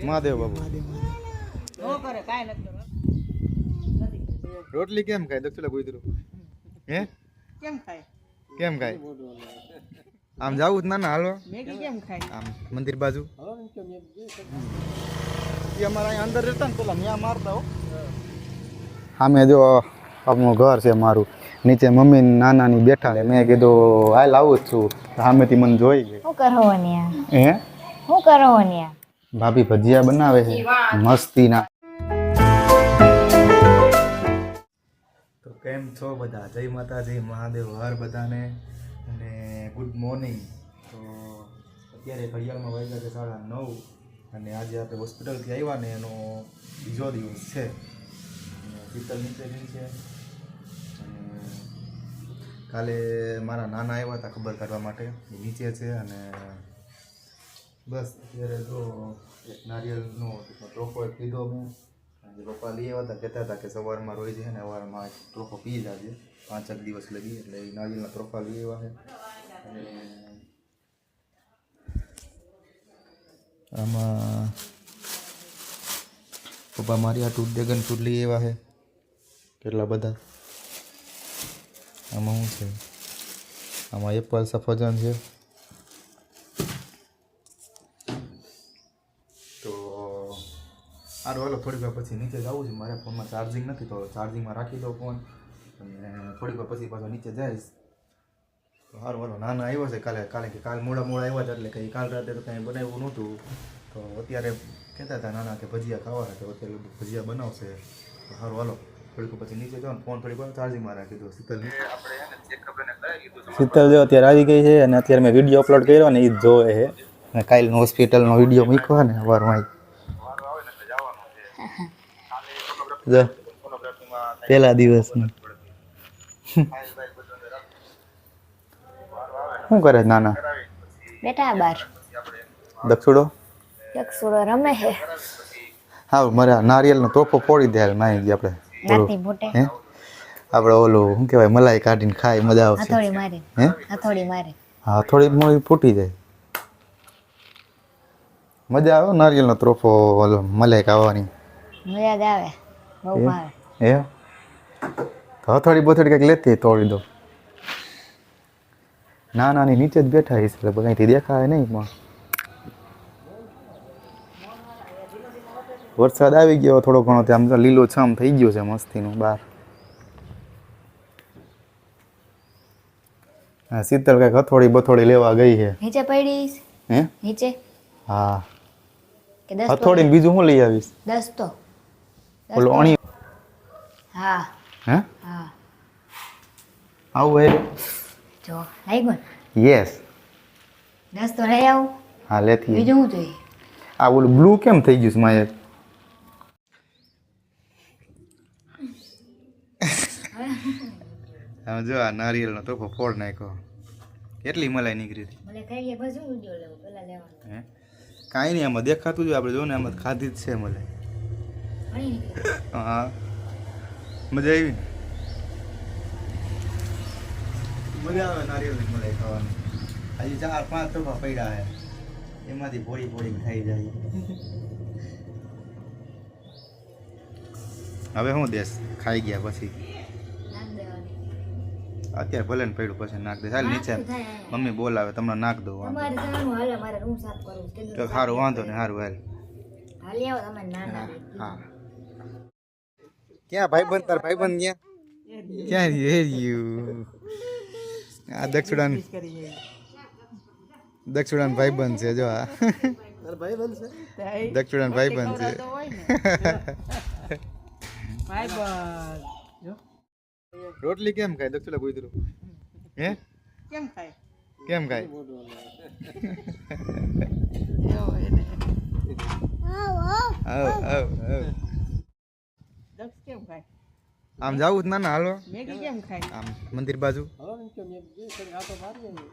મહાદેવ બાબુ રોટલી કેમ ખાય દક્ષુલા કુતરું હે કેમ ખાય આમ જાવું જ ના હાલો આમ મંદિર બાજુ અમારા અહીંયા અંદર રહેતા ને પેલા ન્યા મારતા હો સામે જો આપણું ઘર છે મારું નીચે મમ્મી નાનાની બેઠા છે મેં કીધું હાલ આવું જ છું સામેથી મને જોઈ ગઈ શું કરવાની હે શું કરવાની ભાભી ભજીયા બનાવે છે મસ્તીના તો કેમ છો બધા જય માતાજી મહાદેવ હર બધાને અને ગુડ મોર્નિંગ તો અત્યારે ઘડિયાળમાં વાગ્યા છે 9:30 અને આજે આપણે હોસ્પિટલથી આવ્યા ને એનો બીજો દિવસ છે શીતલ નીચે રહી છે અને કાલે મારા નાના આવ્યા હતા ખબર કાઢવા માટે નીચે છે અને બસ અત્યારે તો એક નારિયેળનો ટ્રોફો પીધો મેં અને પપ્પા લઈ આવ્યા હતા કહેતા હતા કે સવારમાં રોજ છે ને સવારમાં એક ટ્રોફો પી જાજે 5 દિવસ લગી એટલે એ નારિયેળના ટ્રોફા લઈ આવ્યા છે અને આમાં પપ્પા મારી આ ડ્રેગન ફ્રૂટ લઈ આવ્યા છે કેટલા બધા આમાં શું છે આમાં એપલ સફરજન છે તો સારું હાલો થોડીક વાર પછી નીચે જવું છે મારા ફોનમાં ચાર્જિંગ નથી તો ચાર્જિંગમાં રાખી દો ફોન અને થોડીક વાર પછી પાછો નીચે જઈશ તો સારું હાલો નાના આવ્યો છે કાલે કે કાલ મોડા આવ્યા હતા એટલે કંઈ કાલ રાતે તો કંઈ બનાવ્યું નહોતું તો અત્યારે કહેતા હતા નાના કે ભજીયા ખાવા તો અત્યારે ભજીયા બનાવશે તો સારું હાલો થોડીક પછી નીચે જાઓ ને ફોન થોડીક વાર ચાર્જિંગમાં રાખી દો શીતલ જો અત્યારે આવી ગઈ છે અને અત્યારે મેં વિડીયો અપલોડ કર્યો ને એ જ જોવે છે અને કાલનો હોસ્પિટલનો વિડીયો મૂક્યો ને વારમાં જો પહેલા દિવસનો શું કરે નાના બેટા બાર દક્ષુડો રમે છે હા મારે નારિયેળનો તોફો ફોડી દે માહી ગઈ આપણે નાતી મોટે હે આપણે ઓલું શું કહેવાય મલાઈ કાઢીને ખાઈ મજા આવશે હથોડી મારે હે હથોડી મારે હા થોડી મોડી ફૂટી જાય મજા આવે નારિયેળનો ત્રોફો ઓલો મલાઈ ખાવાની મજા જ આવે બહુ ભાવે હે તો હથોડી બોથોડી કંઈક લેતી તોડી દો નાની નીચે જ બેઠા હશે એટલે કંઈથી દેખાય નહીં પણ વરસાદ આવી ગયો થોડો ઘણો આમ તો લીલો છમ થઈ ગયો છે મસ્તીનું બહાર હા શીતલ કંઈક હથોડી બથોડી લેવા ગઈ છે નીચે પડી હે નીચે હા કે 10 હથોડી ને બીજું શું લઈ આવીશ 10 તો ઓલો અણી હા હે હા આવું હે જો લઈ ગયો યસ 10 તો લઈ આવું હા લેતી બીજું શું જોઈએ આ ઓલું બ્લુ કેમ થઈ ગયું છે મારે હા જો આ નારિયેળનો તોફો ફોડ નાખ્યો કેટલી મલાઈ નીકળી હતી મને ખાઈ ગયા પછી વિડિયો લેવો પેલા લેવાનો હે કાંઈ નહીં આમાં દેખાતું જ આપણે જો ને આમાં ખાધી જ છે મલાઈ હા મજા આવી મજા આવે નારિયેળની મલાઈ ખાવાની હજી 4-5 તોફા પડ્યા છે એમાંથી પોળી ખાઈ જાય હવે શું દેશ ખાઈ ગયા પછી અત્યારે ભલે ને પડ્યું પછી નાખ દે ચાલ નીચે મમ્મી બોલાવે તમને નાખ દો તો સારું વાંધો ને સારું હાલ હા ક્યાં ભાઈબંધ તાર ભાઈબંધ ક્યાં રહ્યું આ દક્ષુડાન ભાઈબંધ છે જો આ દક્ષુડાન ભાઈબંધ છે રોટલી કેમ ખાય દક્ષુડા કુતરું હે કેમ ખાય આમ જાવું જ ના હાલો આમ મંદિર બાજુ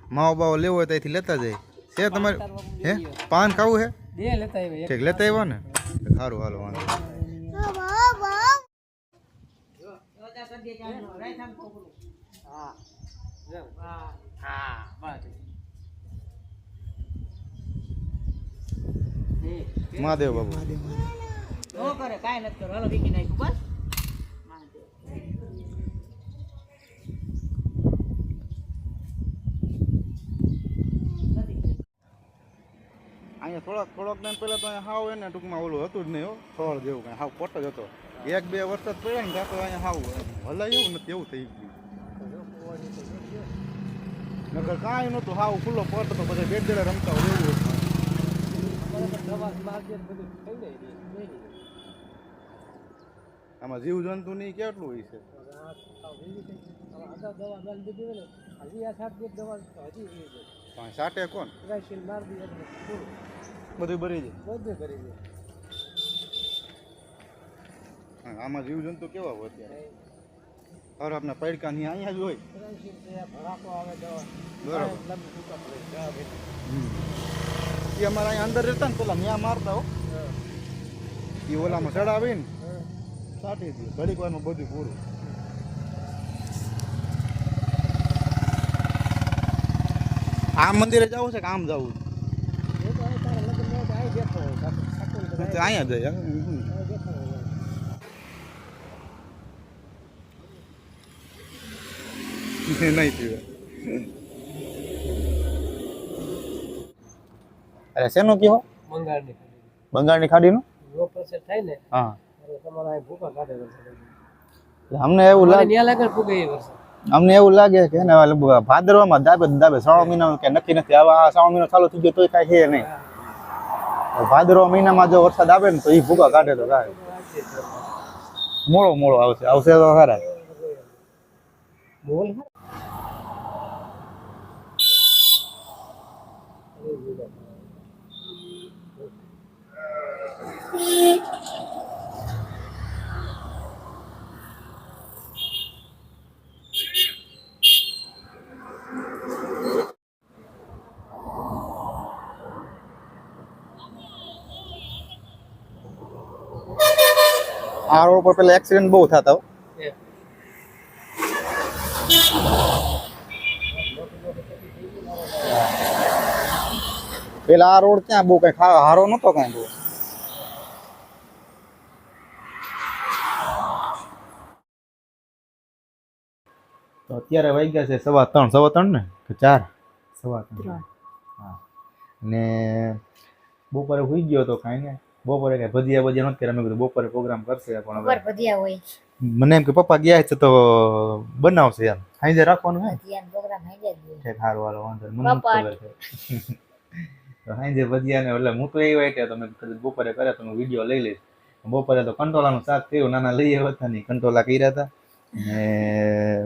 માવો બાવો લેવો હોય ત્યાંથી લેતા જાય છે તમારે હે પાન ખાવું હે ઠીક લેતા આવ્યો ને સારું હાલો વાંધો મહાદેવ બાબુ નો કરે કાંઈ નથી કરો હાલો વીકી નાખ્યું બસ મહાદેવ અહીંયા થોડોક ટાઈમ પહેલાં તો અહીંયા હાવ એને ટૂંકમાં ઓલું હતું જ નહીં હો થોડ જેવું કાંઈ હાવ પોટ જ હતો 1-2 વર્ષ જ પડ્યા ને ત્યાં તો અહીંયા હાવ હલાય એવું નથી એવું થઈ ગયું નકર કાંઈ નહોતું હાવ ખુલ્લો પટ હતો પછી બેટ જડે રમતા હોય એવું હતું આમાં જીવ જંતુ ની કેટલું હોય છે સાટે કોણ બધું ભરી જાય આમાં જીવ જંતુ કેવા હોય અત્યારે હવે આપણા પડકા ની અહીંયા જ હોય બરાબર એ અમારા અહીંયા અંદર રહેતા ને પેલા ન્યા મારતા હો એ ઓલામાં ચડાવીને સાટી દે ઘડીક વારમાં બધું પૂરું આ મંદિરે જવું છે કે આમ જવું અહીંયા જાય નહીં પીવે અરે શેનું કયો બંગાળની ખાડીનું થાય ને હા તમારા ભૂકા કાઢે અમને એવું લાગે અમને એવું લાગે કે ને ભાદરવામાં દાબે શ્રાવણ મહિનામાં કે નક્કી નથી આવા શ્રાવણ મહિનો ચાલુ થઈ ગયો તોય કાંઈ છે નહીં ભાદરવા મહિનામાં જો વરસાદ આવે ને તો એ ભૂકા કાઢે તો કાંઈ મોળો આવશે તો ખરા આ રોડ પર પેલા એક્સિડન્ટ બહુ થતા હો પેલા આ રોડ ક્યાં બહુ કઈ હારો નતો કઈ બહુ તો અત્યારે વાગ્યા છે 3:15 ને કે 4 3:15 હા ને બપોરે સુઈ ગયો તો કાંઈ ને બપોરે કઈ ભજીયા નથી કર્યા મેં કીધું બપોરે પ્રોગ્રામ કરશે પણ હવે ભજીયા હોય મને એમ કે પપ્પા ગયા છે તો બનાવશે એમ હાઈજે રાખવાનું હે ભજીયાનો પ્રોગ્રામ હાઈજે જ હોય ઠીક હારું હાલો વાંધો મને ખબર છે તો હાઈજે ભજીયા ને એટલે હું તો એ વાઈટે તો મેં કીધું બપોરે કરે તો હું વિડીયો લઈ લઈશ બપોરે તો કંટોલાનું શાક કર્યું નાના લઈ આવ્યા હતા નહીં કંટોલા કર્યા હતા ને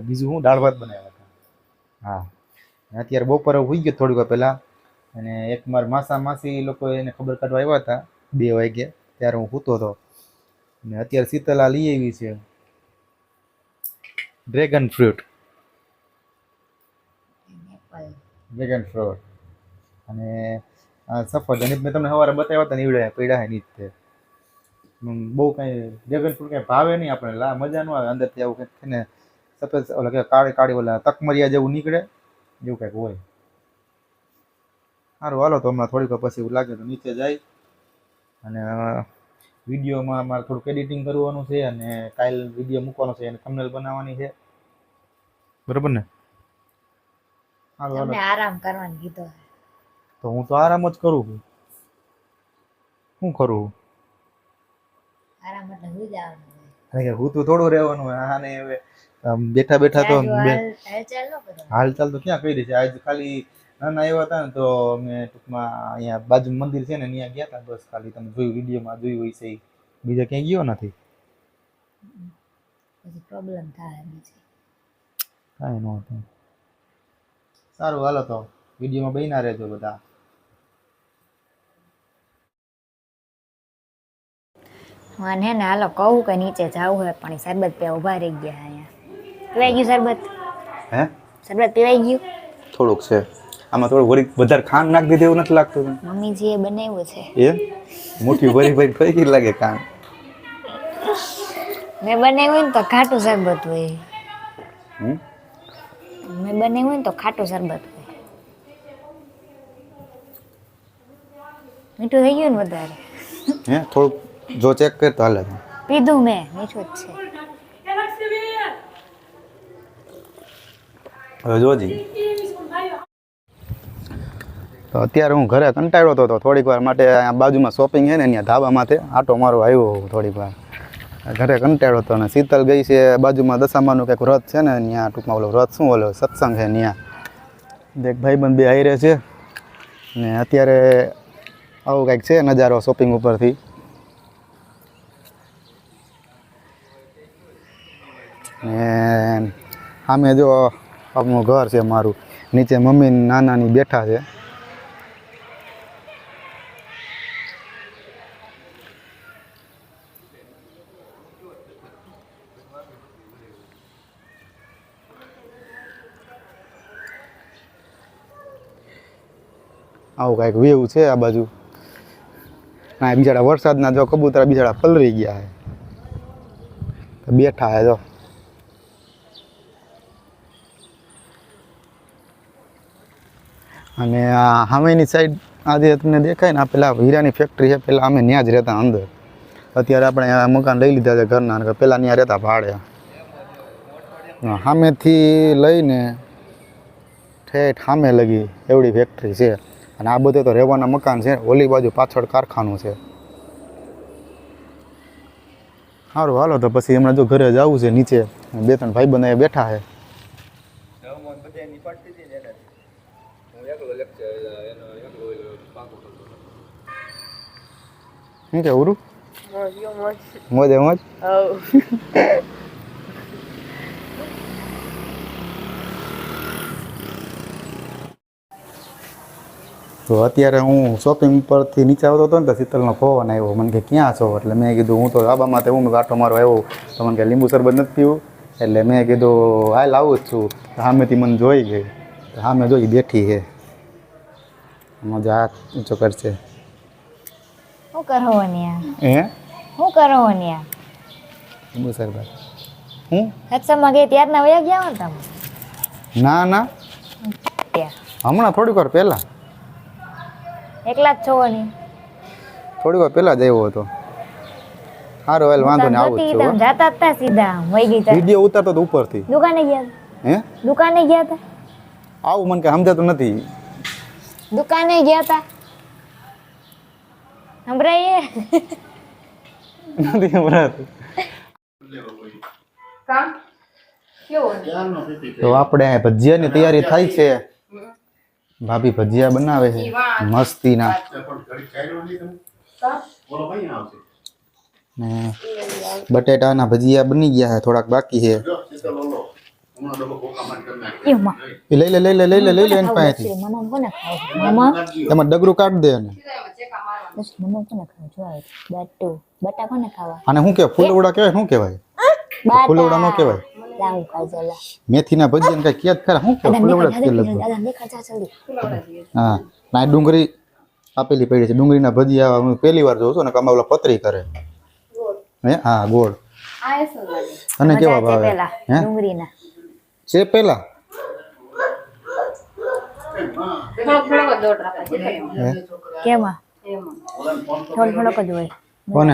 બીજું હું દાળ ભાત બનાવ્યા હતા હા અત્યારે બપોરે સુઈ ગયો થોડીક વાર પહેલા અને એક માર માસી લોકો એને ખબર કાઢવા આવ્યા હતા 2 વાગે ત્યારે હું સૂતો હતો ને અત્યારે શીતલા લઈ આવી છે ડ્રેગન ફ્રૂટ અને આ સફરજન મેં તમને સવારે બતાવ્યા હતા ને એવડે પીડા નહીં તે બહુ કાંઈ ડ્રેગન ફ્રૂટ કાંઈ ભાવે નહીં આપણે મજા ન આવે અંદરથી આવું કંઈક થઈને સફેદ ઓલા કે કાળી ઓલા તકમરિયા જેવું નીકળે એવું કંઈક હોય સારું હાલો તો હમણાં થોડીક પછી એવું લાગે તો નીચે જાય અને વિડીયોમાં મારે થોડુંક એડિટિંગ કરવાનું છે અને કાલ વિડીયો મૂકવાનો છે અને થંબનેલ બનાવવાની છે બરાબર ને તમને આરામ કરવાનું કીધું તો હું તો આરામ જ કરું છું શું કરું આરામ એટલે હું જવાનું હું તો થોડું રહેવાનું આને હવે બેઠા બેઠા તો હાલચાલ તો ક્યાં કરી છે આજ ખાલી નાના આવ્યા હતા ને તો અમે ટૂંકમાં અહીંયા બાજુ મંદિર છે ને ત્યાં ગયા હતા બસ ખાલી તમે જોયું વિડીયોમાં જોયું હોય છે બીજા ક્યાંય ગયો નથી પછી પ્રોબ્લેમ થાય બીજી કાંઈ ન હતું સારું હાલો તો વિડીયોમાં બન્યા રહેજો બધા મને ને હાલો કહું કે નીચે જવું હોય પણ શરબત પીવા ઉભા રહી ગયા અહીંયા પીવાઈ ગયું શરબત હે શરબત પીવાઈ ગયું થોડુંક છે આમાં થોડું વળી વધારે ખાંડ નાખી દીધું એવું નથી લાગતું મમ્મીજીએ બનાવ્યું છે એમ મોટી ભરી ફરી લાગે ખાંડ મેં બનાવ્યું ને તો ખાટું શરબત હોય મેં બનાવ્યું ને તો ખાટું શરબત હોય મીઠું થઈ ગયું ને વધારે હે થોડુંક જો ચેક કર તો હાલે પીધું મેં મીઠું જ છે હવે જોજી તો અત્યારે હું ઘરે કંટાળ્યો હતો તો થોડીક વાર માટે અહીંયા બાજુમાં શોપિંગ છે ને ત્યાં ધાબામાંથી આટો મારો આવ્યો થોડીક વાર ઘરે કંટાળ્યો હતો અને શીતલ ગઈ છે બાજુમાં દશામાનું કંઈક વ્રત છે ને ત્યાં ટૂંકમાં ઓલો વ્રત શું ઓલો સત્સંગ છે ત્યાં એક ભાઈબંધ બે આવી રહે છે ને અત્યારે આવું કંઈક છે નજારો શોપિંગ ઉપરથી ને સામે જો આપણું ઘર છે મારું નીચે મમ્મી નાનાની બેઠા છે આવું કાંઈક વ્યૂ છે આ બાજુ ના બિચારા વરસાદના જો કબૂતરા બિચારા પલરી ગયા છે બેઠા હે જો અને આ સામેની સાઈડ આજે તમને દેખાય ને આ પેલા હીરાની ફેક્ટરી છે પેલા અમે ત્યાં જ રહેતા અંદર અત્યારે આપણે આ મકાન લઈ લીધા છે ઘરના પહેલાં ત્યાં રહેતા ભાડે સામેથી લઈને ઠેઠ સામે લગી એવડી ફેક્ટરી છે અને આ બધે તો રહેવાના મકાન છે ઓલી બાજુ પાછળ કારખાનું છે સારું હાલો તો પછી હમણાં જો ઘરે જવું છે નીચે બે ત્રણ ભાઈબંધ અહીંયા બેઠા છે શું કે ઉરું મોજે મોજ તો અત્યારે હું શોપિંગ પરથી નીચે આવતો હતો ને તો શીતલનો ફોન આવ્યો મને કે ક્યાં છો એટલે મેં કીધું હું તો ધાબામાં તે હું આટો મારો આવ્યો તો મને કે લીંબુ શરબત નથી પીવું એટલે મેં કીધું હાલ આવું જ છું સામેથી મને જોઈ ગઈ સામે જોઈ બેઠી છે મજા ઊંચો કરશે શું કરો ને હે શું કરો ને લીંબુ શરબત હું સત્સંગમાં ગઈ ત્યારના વયા ગયા હો ને તમે ના ના હમણાં થોડીક વાર પહેલાં એકલા જ છો ને થોડીક વાર પહેલાં જ આવ્યો હતો સારું હાલ વાંધો ને આવું જ તમે છું જાતા હતા સીધા વહી ગઈ તા વિડીયો ઉતારતો તો ઉપરથી દુકાને ગયા હે હતા દુકાને ગયા હતા આવું મને કે સમજાતું નથી દુકાને ગયા હતા સંભળાઈએ નથી સંભળાતું તો આપણે ભજીયાની તૈયારી થાય છે ભાભી ભજીયા બનાવે છે મસ્તીના ને બટેટાના ભજીયા બની ગયા છે થોડાક બાકી છે એ લઈ લે લઈ લે લઈ લે લઈ લે એની પાસેથી એમાં ડગરું કાઢ દે એને બટા કોને ખાવા અને શું કહેવાય ફૂલવડા કહેવાય શું કહેવાય ફૂલવડા નો કહેવાય લાવું કાજલા મેથીના ભજીયા કઈ ક્યાં ખરા શું કહેવાય ફૂલવડા જ કે લગભગ દાદા દેખા જા જલ્દી હા ના ડુંગળી આપેલી પડી છે ડુંગળીના ભજીયા હું પહેલી વાર જોઉં છું ને કમા ઓલા પતરી કરે હે હા ગોળ અને કેવા ભાવે પેલા હે ડુંગળીના છે પેલા કેમાં થોડો થોડોક જ હોય કોને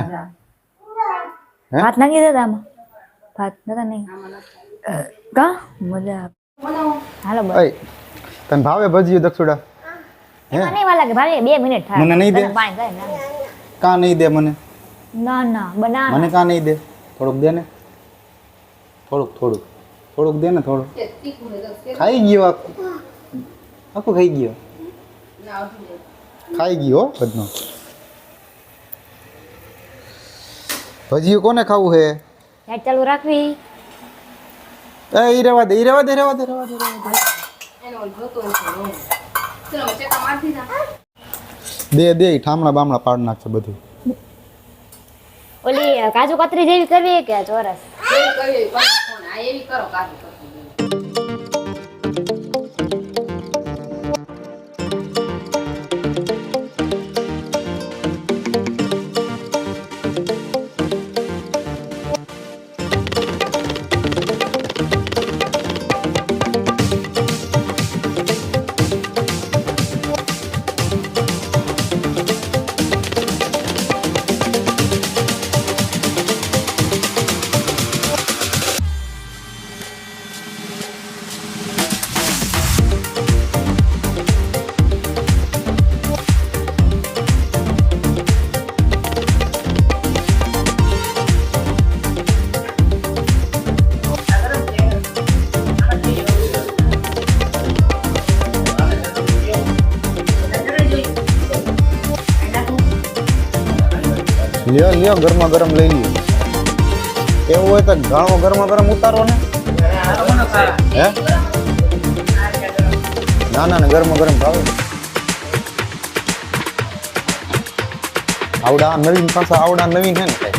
હે ભાત નાખી દેતા આમાં ભાત નતા નહીં કા મજા હાલો બસ ઓય તને ભાવે ભજીયું દક્ષુડા હે એમાં નહીં વાર લાગે ભાઈ 2 મિનિટ થાય મને નહીં દે? પાણી જાય ના કા નહીં દે મને ના ના બના મને કા નહીં દે થોડુંક દે ને થોડુંક દે ને થોડુંક ખાઈ ગયો આખું ખાઈ ગયો બધું ભજીયું કોને ખાવું છે યાર ચાલુ રાખવી એ ઈ રેવા દે દે ઈ ઠામણા બામણા પાડ નાખશે બધું ઓલી કાજુ કતરી જેવી કરવી કે ચોરસ એવી કરો કાજુ લ્યો લ્યો ગરમા ગરમ લઈ લ્યો એવું હોય તો ગાળો ગરમા ગરમ ઉતારો ને હે ના ના ગરમા ગરમ ભાવે આવડા નવીન પાછા આવડા નવીન છે ને કઈ